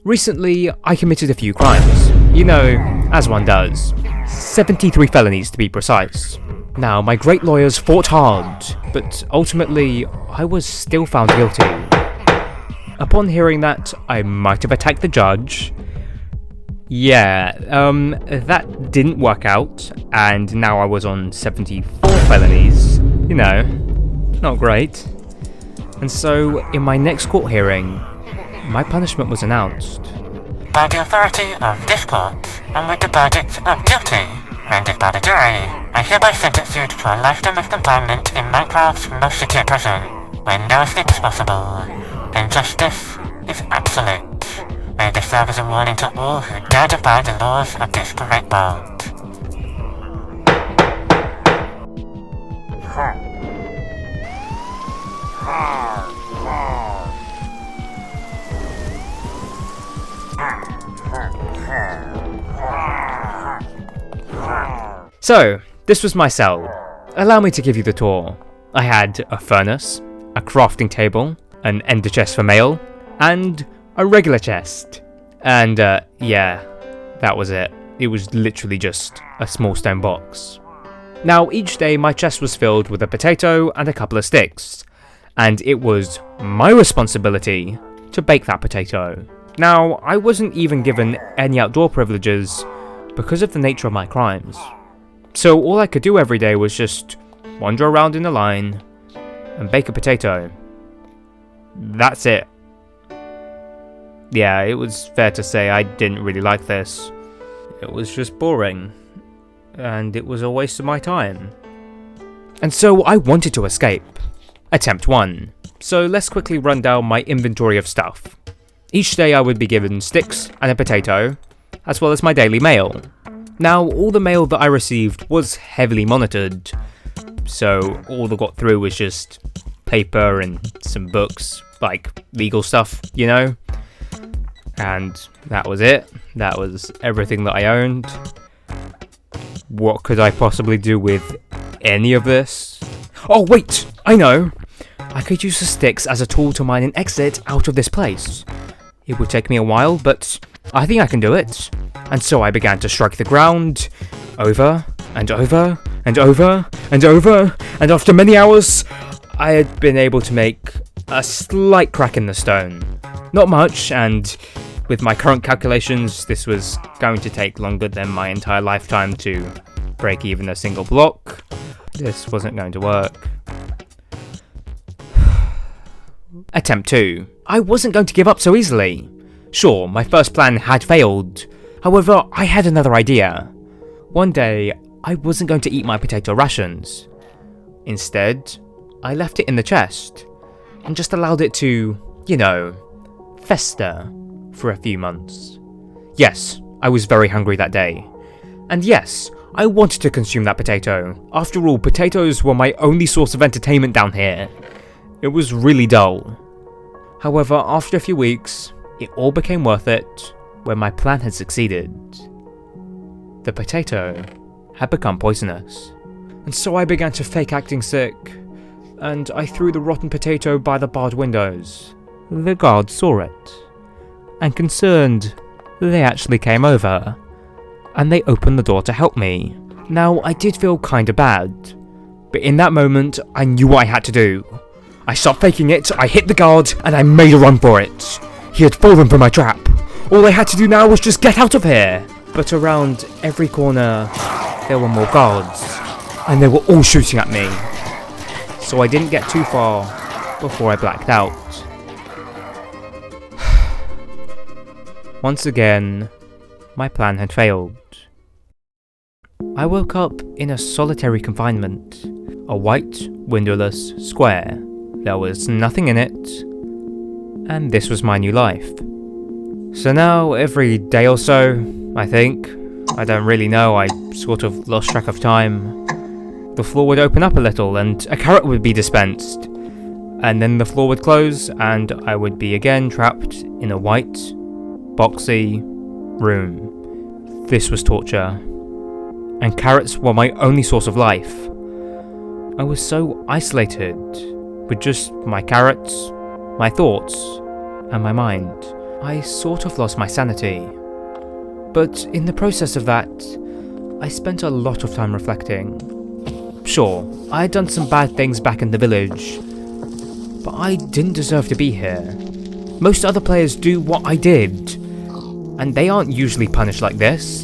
Recently, I committed a few crimes. You know, as one does. 73 felonies to be precise. Now, my great lawyers fought hard, but ultimately, I was still found guilty. Upon hearing that I might have attacked the judge, that didn't work out, and now I was on 74 felonies. You know, not great. And so, in my next court hearing, my punishment was announced. By the authority of this court, and with the verdict of guilty rendered by the jury, I hereby sentence you to a lifetime of confinement in Minecraft's most secure prison, where no escape is possible, and justice is absolute. May this serve as a warning to all who dare defy the laws of this great world. So, this was my cell. Allow me to give you the tour. I had a furnace, a crafting table, an ender chest for mail, and a regular chest. And that was it. It was literally just a small stone box. Now, each day my chest was filled with a potato and a couple of sticks, and it was my responsibility to bake that potato. Now, I wasn't even given any outdoor privileges because of the nature of my crimes. So all I could do every day was just wander around in a line and bake a potato. That's it. Yeah, it was fair to say I didn't really like this. It was just boring, and it was a waste of my time. And so I wanted to escape. Attempt 1. So let's quickly run down my inventory of stuff. Each day I would be given sticks and a potato, as well as my daily mail. Now, all the mail that I received was heavily monitored, so all that got through was just paper and some books, like legal stuff, you know? And that was it. That was everything that I owned. What could I possibly do with any of this? Oh wait, I know! I could use the sticks as a tool to mine an exit out of this place. It would take me a while, but I think I can do it. And so I began to strike the ground, over, and over, and over, and over, and after many hours, I had been able to make a slight crack in the stone. Not much, and with my current calculations, this was going to take longer than my entire lifetime to break even a single block. This wasn't going to work. Attempt 2. I wasn't going to give up so easily. Sure, my first plan had failed. However, I had another idea. One day, I wasn't going to eat my potato rations. Instead, I left it in the chest, and just allowed it to, fester for a few months. Yes, I was very hungry that day. And yes, I wanted to consume that potato. After all, potatoes were my only source of entertainment down here. It was really dull. However, after a few weeks, it all became worth it when my plan had succeeded. The potato had become poisonous. And so I began to fake acting sick, and I threw the rotten potato by the barred windows. The guards saw it, and concerned, they actually came over, and they opened the door to help me. Now, I did feel kinda bad, but in that moment, I knew what I had to do. I stopped faking it, I hit the guard, and I made a run for it. He had fallen for my trap. All I had to do now was just get out of here. But around every corner, there were more guards, and they were all shooting at me. So I didn't get too far before I blacked out. Once again, my plan had failed. I woke up in a solitary confinement, a white, windowless square. There was nothing in it, and this was my new life. So now, every day or so, I think, I don't really know, I sort of lost track of time, the floor would open up a little and a carrot would be dispensed, and then the floor would close and I would be again trapped in a white, boxy room. This was torture, and carrots were my only source of life. I was so isolated, with just my carrots, my thoughts, and my mind. I sort of lost my sanity. But in the process of that, I spent a lot of time reflecting. Sure, I had done some bad things back in the village, but I didn't deserve to be here. Most other players do what I did, and they aren't usually punished like this.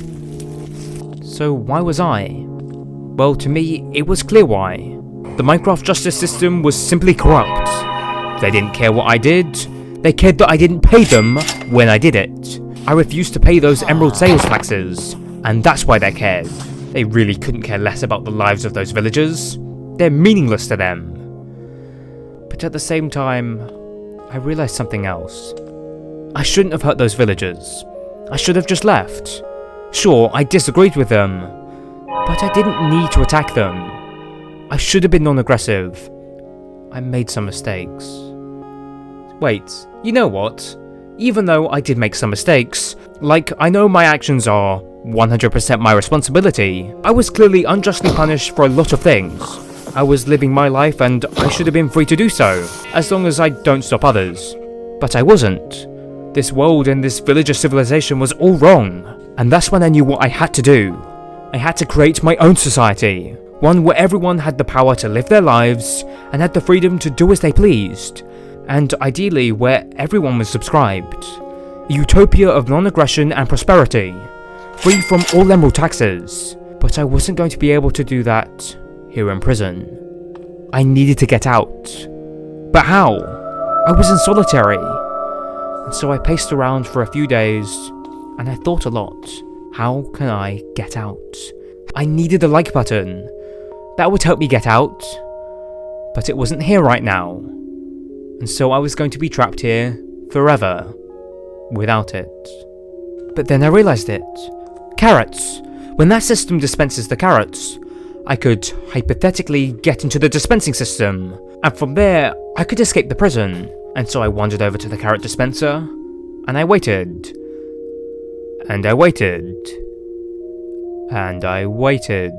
So why was I? Well, to me, it was clear why. The Minecraft justice system was simply corrupt. They didn't care what I did, they cared that I didn't pay them when I did it. I refused to pay those emerald sales taxes, and that's why they cared. They really couldn't care less about the lives of those villagers. They're meaningless to them. But at the same time, I realised something else. I shouldn't have hurt those villagers. I should have just left. Sure, I disagreed with them, but I didn't need to attack them. I should have been non-aggressive. I made some mistakes. Wait, you know what? Even though I did make some mistakes, like I know my actions are 100% my responsibility, I was clearly unjustly punished for a lot of things. I was living my life and I should have been free to do so, as long as I don't stop others. But I wasn't. This world and this villager civilization was all wrong, and that's when I knew what I had to do. I had to create my own society, one where everyone had the power to live their lives and had the freedom to do as they pleased, and ideally where everyone was subscribed. A utopia of non-aggression and prosperity, free from all emerald taxes. But I wasn't going to be able to do that here in prison. I needed to get out. But how? I was in solitary. And so I paced around for a few days, and I thought a lot. How can I get out? I needed a like button. That would help me get out. But it wasn't here right now. And so I was going to be trapped here forever without it. But then I realised it. Carrots! When that system dispenses the carrots, I could hypothetically get into the dispensing system, and from there I could escape the prison. And so I wandered over to the carrot dispenser, and I waited. And I waited. And I waited.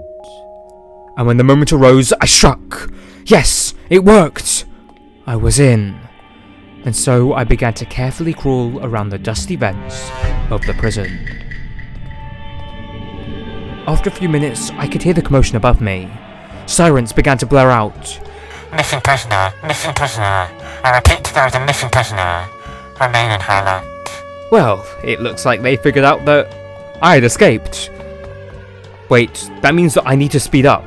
And when the moment arose, I struck! Yes! It worked! I was in. And so I began to carefully crawl around the dusty vents of the prison. After a few minutes, I could hear the commotion above me. Sirens began to blare out. Missing prisoner, missing prisoner. I repeat, there is a missing prisoner. Remain in highlight. Well, it looks like they figured out that I had escaped. Wait, that means that I need to speed up.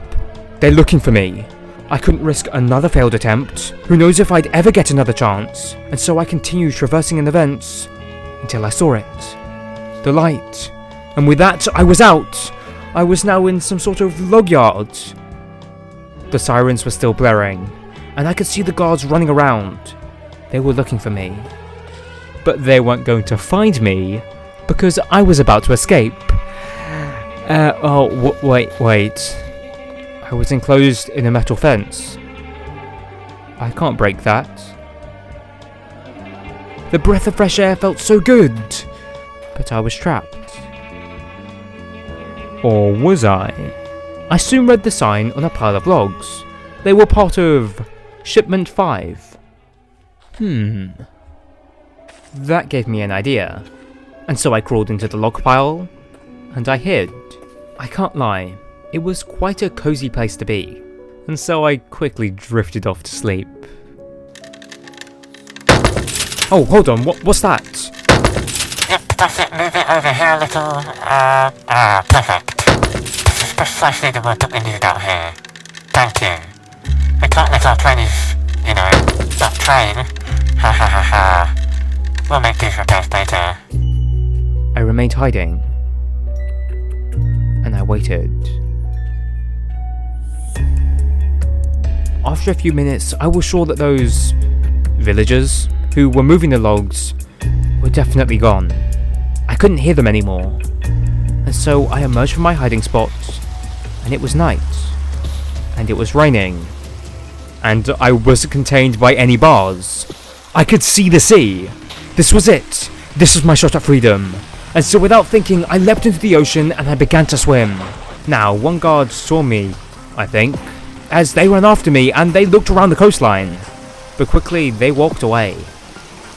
They're looking for me. I couldn't risk another failed attempt. Who knows if I'd ever get another chance. And so I continued traversing in the vents until I saw it. The light. And with that, I was out. I was now in some sort of log yard. The sirens were still blaring, and I could see the guards running around. They were looking for me. But they weren't going to find me, because I was about to escape. Wait. I was enclosed in a metal fence. I can't break that. The breath of fresh air felt so good, but I was trapped. Or was I? I soon read the sign on a pile of logs. They were part of Shipment 5. That gave me an idea. And so I crawled into the log pile, and I hid. I can't lie, it was quite a cozy place to be. And so I quickly drifted off to sleep. Oh, hold on, what's that? Yep, that's it. Move it over here a little. Perfect. This is precisely the word that we need out here. Thank you. We can't let our trainees, stop train. Ha ha ha ha. We'll make these repairs later. I remained hiding. And I waited. After a few minutes, I was sure that those villagers who were moving the logs were definitely gone. I couldn't hear them anymore. And so I emerged from my hiding spot, and it was night. And it was raining. And I wasn't contained by any bars. I could see the sea. This was it. This was my shot at freedom. And so without thinking, I leapt into the ocean and I began to swim. Now, one guard saw me, I think, as they ran after me and they looked around the coastline. But quickly, they walked away.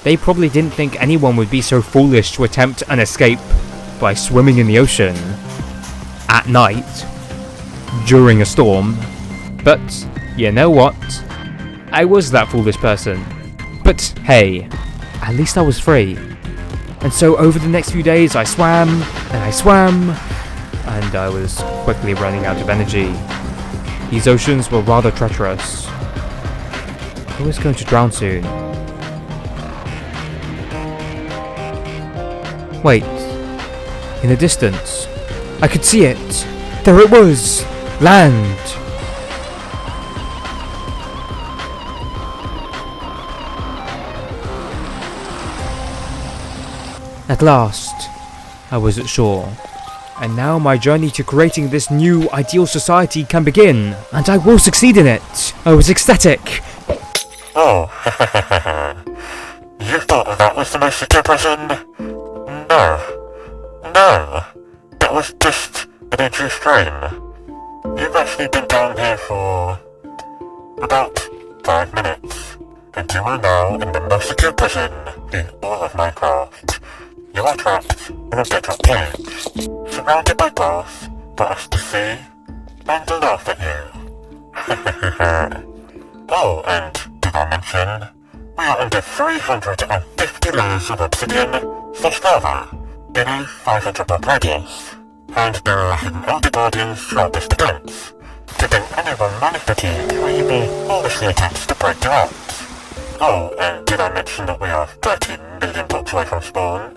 They probably didn't think anyone would be so foolish to attempt an escape by swimming in the ocean at night during a storm. But you know what? I was that foolish person. But hey, at least I was free. And so over the next few days I swam, and I swam, and I was quickly running out of energy. These oceans were rather treacherous. I was going to drown soon. Wait, in the distance, I could see it. There it was! Land! At last, I was at shore, and now my journey to creating this new ideal society can begin, and I will succeed in it. I was ecstatic. Oh, you thought that was the most secure prison? No, that was just an entry stream. You've actually been down here for about 5 minutes, and you are now in the most secure prison in all of Minecraft. You are trapped in a bedrock cage, surrounded by glass for us to see and laugh at you. Oh, and did I mention, we are under 350 layers of obsidian/lava in a 500 block radius, and there are hidden elder guardians throughout this defense. Did anyone manage the cube where you may foolishly attempt to break your arms? Oh, and did I mention that we are 13 million blocks away from spawn?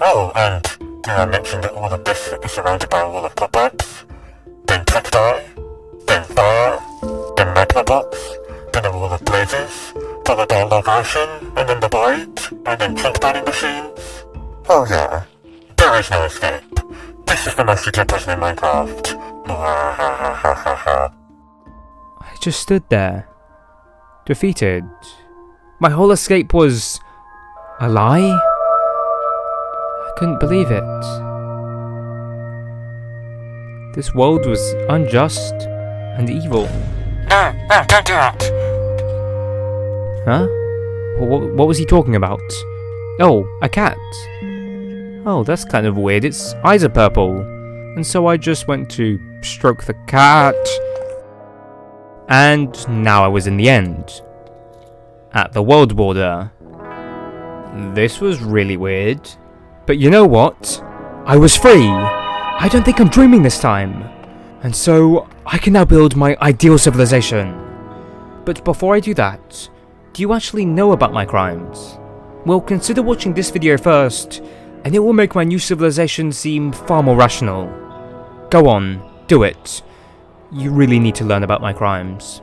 Oh, and did I mention that all of this is surrounded by a wall of pop-ups? Then cacti, then fire, then magma blocks, then a wall of blazes, followed by a lava ocean, and then the void, and then chunk mining machines. Oh yeah, there is no escape. This is the most secure prison in Minecraft. I just stood there, defeated. My whole escape was a lie? I couldn't believe it. This world was unjust and evil. No, don't do that. Huh? What was he talking about? Oh, a cat. Oh, that's kind of weird. Its eyes are purple. And so I just went to stroke the cat. And now I was in the end. At the world border. This was really weird. But you know what? I was free! I don't think I'm dreaming this time. And so, I can now build my ideal civilization. But before I do that, do you actually know about my crimes? Well, consider watching this video first, and it will make my new civilization seem far more rational. Go on, do it. You really need to learn about my crimes.